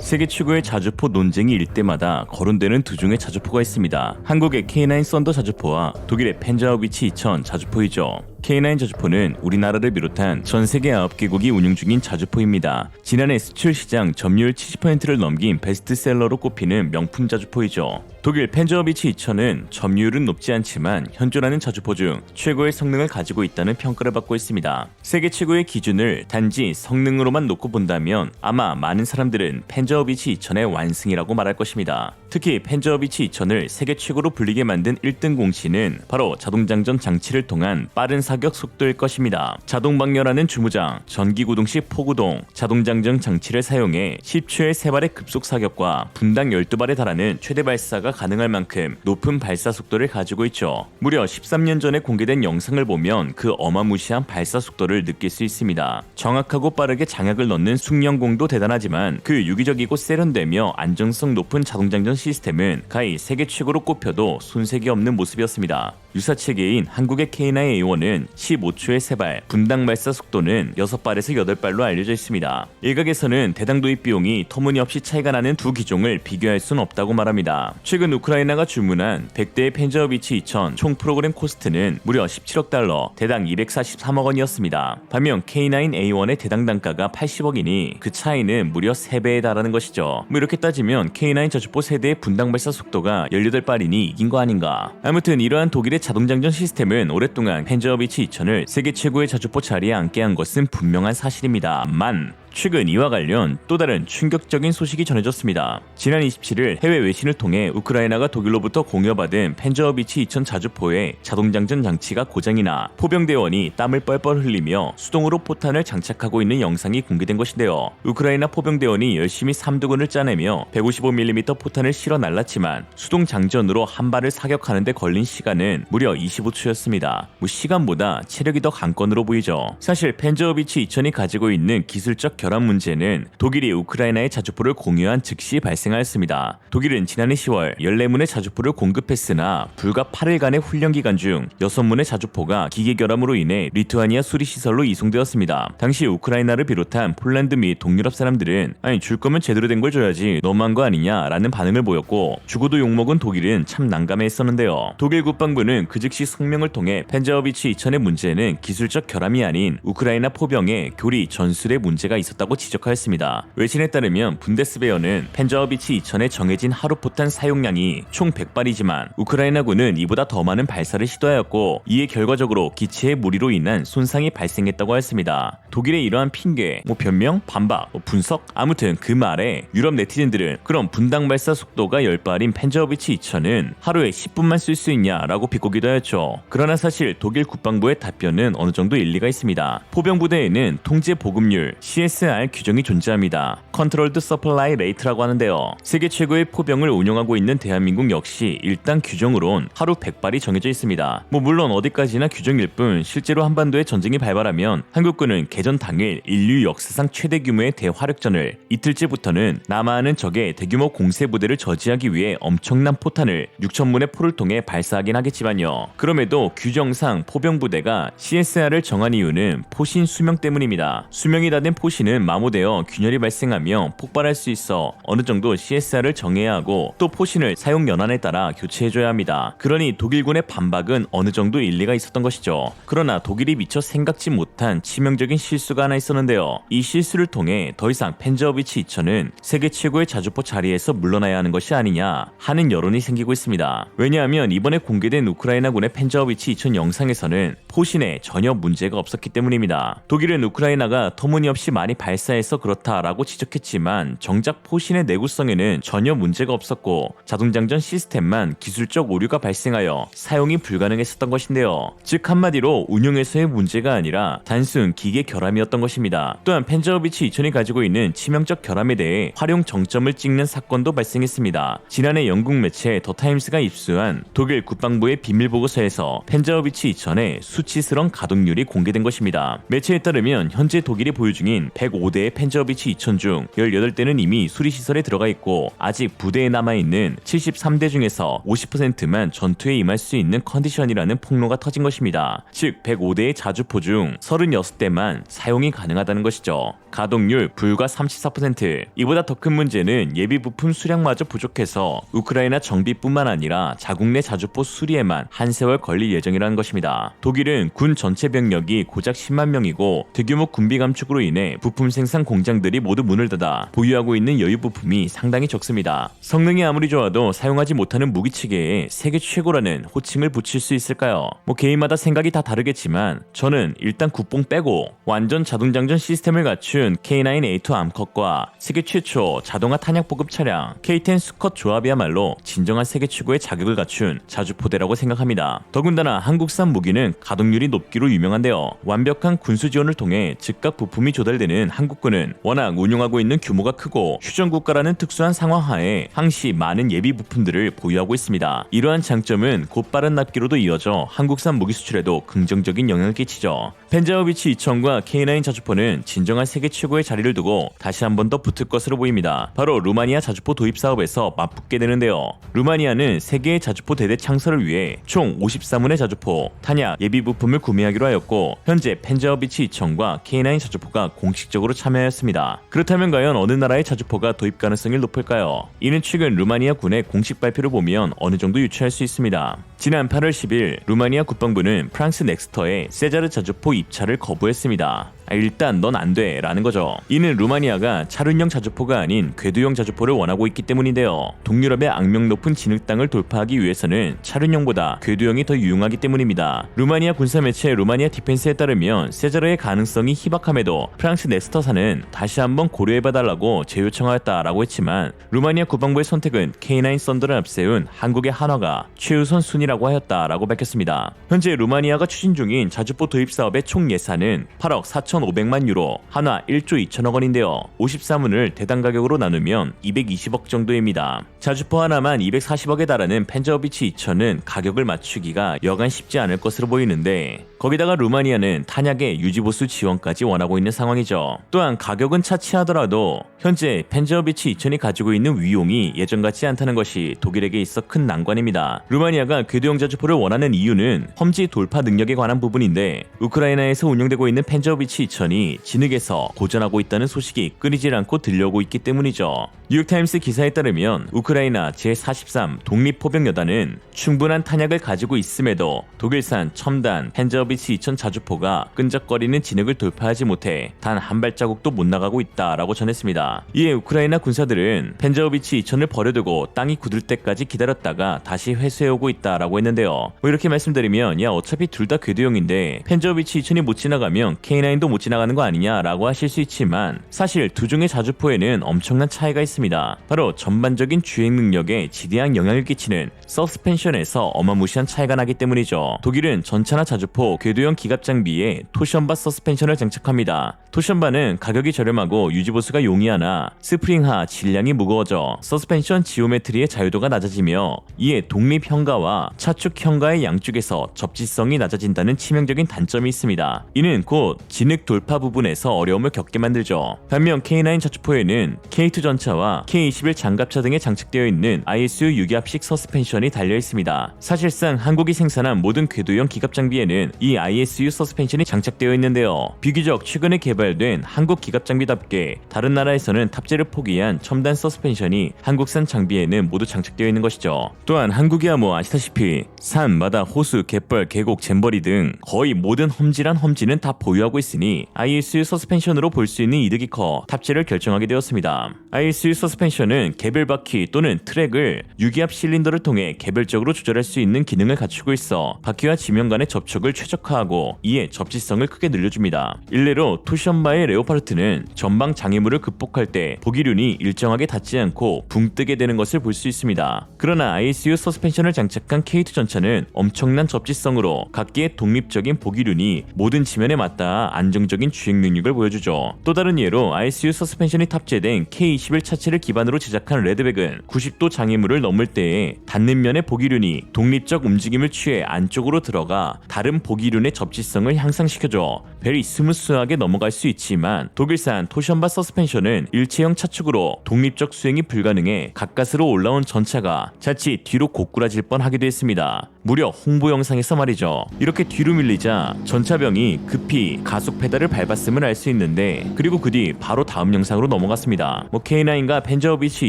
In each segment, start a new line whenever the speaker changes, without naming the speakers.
세계 최고의 자주포 논쟁이 일 때마다 거론되는 두 종의 자주포가 있습니다. 한국의 K9 썬더 자주포와 독일의 펜자우비치 2000 자주포이죠. K9 자주포는 우리나라를 비롯한 전 세계 9개국이 운영 중인 자주포입니다. 지난해 수출 시장 점유율 70%를 넘긴 베스트셀러로 꼽히는 명품 자주포이죠. 독일 펜저비치 2000은 점유율은 높지 않지만 현존하는 자주포 중 최고의 성능을 가지고 있다는 평가를 받고 있습니다. 세계 최고의 기준을 단지 성능으로만 놓고 본다면 아마 많은 사람들은 펜저비치 2000의 완승이라고 말할 것입니다. 특히 펜저비치 2000을 세계 최고로 불리게 만든 1등 공신은 바로 자동장전 장치를 통한 빠른 사격 속도일 것입니다. 자동방열하는 주무장, 전기구동식 포구동, 자동장전 장치를 사용해 10초의 3발의 급속 사격과 분당 12발에 달하는 최대 발사가 가능할 만큼 높은 발사 속도를 가지고 있죠. 무려 13년 전에 공개된 영상을 보면 그 어마무시한 발사 속도를 느낄 수 있습니다. 정확하고 빠르게 장약을 넣는 숙련공도 대단하지만 그 유기적이고 세련되며 안정성 높은 자동장전 시스템은 가히 세계 최고로 꼽혀도 손색이 없는 모습이었습니다. 유사 체계인 한국의 K9A1은 15초의 3발, 분당 발사 속도는 6발에서 8발로 알려져 있습니다. 일각에서는 대당 도입 비용이 터무니없이 차이가 나는 두 기종을 비교할 수는 없다고 말합니다. 최근 우크라이나가 주문한 100대의 펜저비치 2000 총 프로그램 코스트는 무려 17억 달러, 대당 243억 원이었습니다. 반면 K9A1의 대당 단가가 80억이니 그 차이는 무려 3배에 달하는 것이죠. 이렇게 따지면 K9 저주포 세대의 분당 발사 속도가 18발이니 이긴 거 아닌가. 아무튼 이러한 독일의 자동장전 시스템은 오랫동안 펜저비치 2000을 세계 최고의 자주포 자리에 앉게 한 것은 분명한 사실입니다만 최근 이와 관련 또 다른 충격적인 소식이 전해졌습니다. 지난 27일 해외 외신을 통해 우크라이나가 독일로부터 공여받은 펜저비치 2000 자주포의 자동장전 장치가 고장이나 포병대원이 땀을 뻘뻘 흘리며 수동으로 포탄을 장착하고 있는 영상이 공개된 것인데요. 우크라이나 포병대원이 열심히 삼두근을 짜내며 155mm 포탄을 실어 날랐지만 수동 장전으로 한 발을 사격하는 데 걸린 시간은 무려 25초였습니다. 시간보다 체력이 더 관건으로 보이죠. 사실 펜저비치 2000이 가지고 있는 기술적 결함 문제는 독일이 우크라이나의 자주포를 공유한 즉시 발생하였습니다. 독일은 지난해 10월 14문의 자주포를 공급했으나 불과 8일간의 훈련 기간 중 6문의 자주포가 기계 결함으로 인해 리투아니아 수리시설로 이송되었습니다. 당시 우크라이나를 비롯한 폴란드 및 동유럽 사람들은 아니 줄 거면 제대로 된 걸 줘야지 너무한 거 아니냐라는 반응을 보였고 죽어도 욕먹은 독일은 참 난감해했었는데요. 독일 국방부는 그 즉시 성명을 통해 펜저비치 2000의 문제는 기술적 결함이 아닌 우크라이나 포병의 교리 전술의 문제가 있었다고 지적하였습니다. 외신에 따르면 분데스베어는 펜저비치 2000의 정해진 하루 포탄 사용량이 총 100발이지만 우크라이나군은 이보다 더 많은 발사를 시도하였고 이에 결과적으로 기체의 무리로 인한 손상이 발생했다고 했습니다. 독일의 이러한 핑계, 변명, 반박, 분석 아무튼 그 말에 유럽 네티즌들은 그럼 분당 발사 속도가 10발인 펜저비치 2000은 하루에 10분만 쓸 수 있냐라고 비꼬기도 하였죠. 그러나 사실 독일 국방부의 답변은 어느 정도 일리가 있습니다. 포병 부대에는 통제 보급률 CSR 규정이 존재합니다. Controlled Supply Rate라고 하는데요. 세계 최고의 포병을 운영하고 있는 대한민국 역시 일단 규정으론 하루 100발이 정해져 있습니다. 물론 어디까지나 규정일 뿐 실제로 한반도에 전쟁이 발발하면 한국군은 개전 당일 인류 역사상 최대 규모의 대화력전을 이틀째부터는 남하하는 적의 대규모 공세 부대를 저지하기 위해 엄청난 포탄을 6,000문의 포를 통해 발사하긴 하겠지만요. 그럼에도 규정상 포병 부대가 CSR을 정한 이유는 포신 수명 때문입니다. 수명이 다 된 포신은 마모되어 균열이 발생하며 폭발할 수 있어 어느 정도 CSR을 정해야 하고 또 포신을 사용 연한에 따라 교체해줘야 합니다. 그러니 독일군의 반박은 어느 정도 일리가 있었던 것이죠. 그러나 독일이 미처 생각지 못한 치명적인 실수가 하나 있었는데요. 이 실수를 통해 더 이상 펜저비치 2000은 세계 최고의 자주포 자리에서 물러나야 하는 것이 아니냐 하는 여론이 생기고 있습니다. 왜냐하면 이번에 공개된 우크라이나군의 펜저비치 2000 영상에서는 포신에 전혀 문제가 없었기 때문입니다. 독일은 우크라이나가 터무니없이 많이 발사해서 그렇다라고 지적했지만 정작 포신의 내구성에는 전혀 문제가 없었고 자동장전 시스템만 기술적 오류가 발생하여 사용이 불가능했었던 것인데요. 즉 한마디로 운용에서의 문제가 아니라 단순 기계 결함이었던 것입니다. 또한 펜저비치 2000이 가지고 있는 치명적 결함에 대해 활용 정점을 찍는 사건도 발생했습니다. 지난해 영국 매체 더 타임스가 입수한 독일 국방부의 비밀보고서에서 펜저비치 2000의 수치스러운 가동률이 공개된 것입니다. 매체에 따르면 현재 독일이 보유 중인 105대의 펜저비치 2000 중 18대는 이미 수리시설에 들어가 있고 아직 부대에 남아있는 73대 중에서 50%만 전투에 임할 수 있는 컨디션이라는 폭로가 터진 것입니다. 즉 105대의 자주포 중 36대만 사용이 가능하다는 것이죠. 가동률 불과 34%. 이보다 더 큰 문제는 예비 부품 수량마저 부족해서 우크라이나 정비뿐만 아니라 자국 내 자주포 수리에만 한 세월 걸릴 예정이라는 것입니다. 독일은 군 전체 병력이 고작 10만 명이고 대규모 군비 감축으로 인해 부품 생산 공장들이 모두 문을 닫아 보유하고 있는 여유 부품이 상당히 적습니다. 성능이 아무리 좋아도 사용하지 못하는 무기체계에 세계 최고라는 호칭을 붙일 수 있을까요? 개인마다 생각이 다 다르겠지만 저는 일단 국뽕 빼고 완전 자동장전 시스템을 갖춘 K9A2 암컷과 세계 최초 자동화 탄약 보급 차량 K10 수컷 조합이야말로 진정한 세계 최고의 자격을 갖춘 자주포대라고 생각합니다. 더군다나 한국산 무기는 가동률이 높기로 유명한데요. 완벽한 군수 지원을 통해 즉각 부품이 조달되는 한국군은 워낙 운용하고 있는 규모가 크고 휴전국가라는 특수한 상황하에 항시 많은 예비 부품들을 보유하고 있습니다. 이러한 장점은 곧바른 납기로도 이어져 한국산 무기 수출에도 긍정적인 영향을 끼치죠. 펜자오비치 2000과 K9 자주포는 진정한 세계 최고의 자리를 두고 다시 한 번 더 붙을 것으로 보입니다. 바로 루마니아 자주포 도입 사업에서 맞붙게 되는데요. 루마니아는 세계의 자주포 대대 창설을 위해 총 53문의 자주포, 탄약, 예비 부품을 구매하기로 하였고 현재 펜자오비치 2000과 K9 자주포가 공식적으로 참여하였습니다. 그렇다면 과연 어느 나라의 자주포가 도입 가능성이 높을까요? 이는 최근 루마니아 군의 공식 발표를 보면 어느 정도 유추할 수 있습니다. 지난 8월 10일 루마니아 국방부는 프랑스 넥스터의 세자르 자주포 입찰을 거부했습니다. 일단 넌 안 돼 라는 거죠. 이는 루마니아가 차륜형 자주포가 아닌 궤도형 자주포를 원하고 있기 때문인데요. 동유럽의 악명 높은 진흙땅을 돌파하기 위해서는 차륜형보다 궤도형이 더 유용하기 때문입니다. 루마니아 군사매체 루마니아 디펜스에 따르면 세자르의 가능성이 희박함에도 프랑스 넥스터사는 다시 한번 고려해봐달라고 재요청하였다라고 했지만 루마니아 국방부의 선택은 K9 썬더를 앞세운 한국의 한화가 최우선 순위라고 하였다라고 밝혔습니다. 현재 루마니아가 추진 중인 자주포 도입 사업의 총 예산은 8억 4,500만 유로, 한화 1조 2천억 원인데요. 54문을 대당 가격으로 나누면 220억 정도입니다. 자주포 하나만 240억에 달하는 펜저비치 2000은 가격을 맞추기가 여간 쉽지 않을 것으로 보이는데 거기다가 루마니아는 탄약의 유지보수 지원까지 원하고 있는 상황이죠. 또한 가격은 차치하더라도 현재 펜저비치 2000이 가지고 있는 위용이 예전 같지 않다는 것이 독일에게 있어 큰 난관입니다. 루마니아가 궤도형 자주포를 원하는 이유는 험지 돌파 능력에 관한 부분인데 우크라이나에서 운영되고 있는 펜저비치 2000이 진흙에서 고전하고 있다는 소식이 끊이질 않고 들려오고 있기 때문이죠. 뉴욕타임스 기사에 따르면 우크라이나 제43 독립포병여단은 충분한 탄약을 가지고 있음에도 독일산 첨단 펜저비치 2000 자주포가 끈적거리는 진흙을 돌파하지 못해 단 한 발자국도 못 나가고 있다라고 전했습니다. 이에 우크라이나 군사들은 펜저비치 2000을 버려두고 땅이 굳을 때까지 기다렸다가 다시 회수해오고 있다라고 했는데요. 이렇게 말씀드리면 어차피 둘 다 궤도형인데 펜저비치 2000이 못 지나가면 K9도 못 지나가는 거 아니냐라고 하실 수 있지만 사실 두 종의 자주포에는 엄청난 차이가 있습니다. 바로 전반적인 주행 능력에 지대한 영향을 끼치는 서스펜션에서 어마무시한 차이가 나기 때문이죠. 독일은 전차나 자주포, 궤도형 기갑 장비에 토션바 서스펜션을 장착합니다. 토션바는 가격이 저렴하고 유지보수가 용이하나 스프링하 질량이 무거워져 서스펜션 지오메트리의 자유도가 낮아지며 이에 독립 현가와 차축 현가의 양쪽에서 접지성이 낮아진다는 치명적인 단점이 있습니다. 이는 곧 진흙 돌파 부분에서 어려움을 겪게 만들죠. 반면 K9 자주포에는 K2 전차와 K21 장갑차 등에 장착되어 있는 ISU 유기압식 서스펜션이 달려 있습니다. 사실상 한국이 생산한 모든 궤도형 기갑 장비에는 이 ISU 서스펜션이 장착되어 있는데요. 비교적 최근에 개발된 한국 기갑 장비답게 다른 나라에서는 탑재를 포기한 첨단 서스펜션이 한국산 장비에는 모두 장착되어 있는 것이죠. 또한 한국이야 아시다시피 산, 바다, 호수, 갯벌, 계곡, 잼버리 등 거의 모든 험지란 험지는 다 보유하고 있으니 ISU 서스펜션으로 볼 수 있는 이득이 커 탑재를 결정하게 되었습니다. ISU 서스펜션은 개별 바퀴 또는 트랙을 유기압 실린더를 통해 개별적으로 조절할 수 있는 기능을 갖추고 있어 바퀴와 지면 간의 접촉을 최적화하고 이에 접지성을 크게 늘려줍니다. 일례로 토션바의 레오파르트는 전방 장애물을 극복할 때 보기륜이 일정하게 닿지 않고 붕 뜨게 되는 것을 볼 수 있습니다. 그러나 ISU 서스펜션을 장착한 K2 전차는 엄청난 접지성으로 각기의 독립적인 보기륜이 모든 지면에 맞닿아 안정적인 주행 능력을 보여주죠. 또 다른 예로 ISU 서스펜션이 탑재된 K21 차체를 기반으로 제작한 레드백은 90도 장애물을 넘을 때에 닿는 면의 보기륜이 독립적 움직임을 취해 안쪽으로 들어가 다른 보기륜의 접지성을 향상시켜줘 벨이 스무스하게 넘어갈 수 있지만 독일산 토션바 서스펜션은 일체형 차축으로 독립적 수행이 불가능해 가까스로 올라온 전차가 자칫 뒤로 고꾸라질 뻔하기도 했습니다. 무려 홍보 영상에서 말이죠. 이렇게 뒤로 밀리자 전차병이 급히 가속 페달을 밟았음을 알 수 있는데, 그리고 그 뒤 바로 다음 영상으로 넘어갔습니다. K9과 펜저비치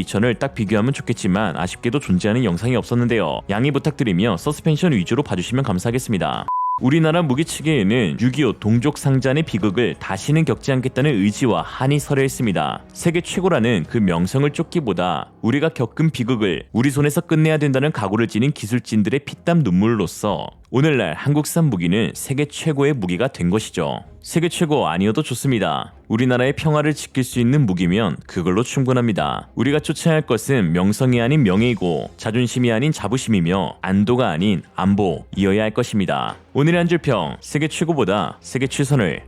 2000을 딱 비교하면 좋겠지만 아쉽게도 존재하는 영상이 없었는데요. 양해 부탁드리며 서스펜션 위주로 봐주시면 감사하겠습니다. 우리나라 무기 측에는 6.25 동족 상잔의 비극을 다시는 겪지 않겠다는 의지와 한이 서려 있습니다. 세계 최고라는 그 명성을 쫓기보다 우리가 겪은 비극을 우리 손에서 끝내야 된다는 각오를 지닌 기술진들의 피땀 눈물로써 오늘날 한국산 무기는 세계 최고의 무기가 된 것이죠. 세계 최고 아니어도 좋습니다. 우리나라의 평화를 지킬 수 있는 무기면 그걸로 충분합니다. 우리가 쫓아야 할 것은 명성이 아닌 명예이고 자존심이 아닌 자부심이며 안도가 아닌 안보이어야 할 것입니다. 오늘의 한 줄 평, 세계 최고보다 세계 최선을